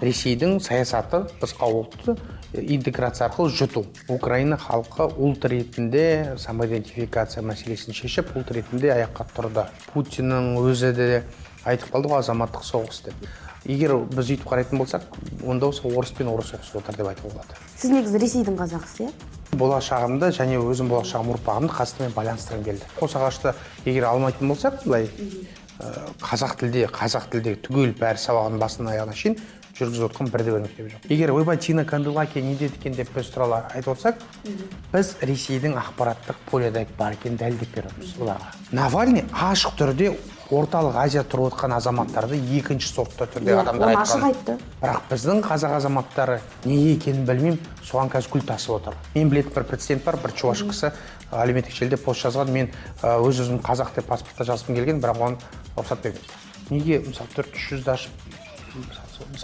Ресейдің саясаты басқа ұлтты интеграция арқылы жұту. Украина халқы ұлт ретінде самоидентификация мәселесін шешіп, ұлт ретінде аяққа тұрды. Путиннің өзі де айтып қалды ғой, азаматтық соғыс деп. Егер біз өйтіп қарайтын болсақ, онда осы орыс пен орыс соғысып отыр деп айтуға болады. Сіз негізі Ресейдің қазақсыз, иә? Болашағымды және өзім болашағым ұрпағымды қазақстанмен байланыстырғым келді. Қосағашты егер алмайтын болсақ, былай қазақ тілде түгел бәрі сабағын басынан аяғына шейін жүргізіп отқан бірде бір мектеп жоқ. Егер ойбай Тина Канделаки не деді екен деп біз туралы айтып отырсақ, біз Ресейдің ақпараттық поледа бар екенін дәлелдеп береміз оларға. Навальный ашық түрде орталық Азия тұрып отқан азаматтарды екінші сортта түрде адамдар айтқан. Ашық айтты. Бірақ біздің қазақ азаматтары неге екенін білмеймін, соған қазір күл тасып отыр. Мен білетін бір прецедент бар, бір чуваш кісі әлеуметтік желіде пост жазған, мен өз-өзім қазақ деп паспортта жазғым келген, бірақ оған рұқсат бермеді. Неге мысалы 400-300 ашып мысалы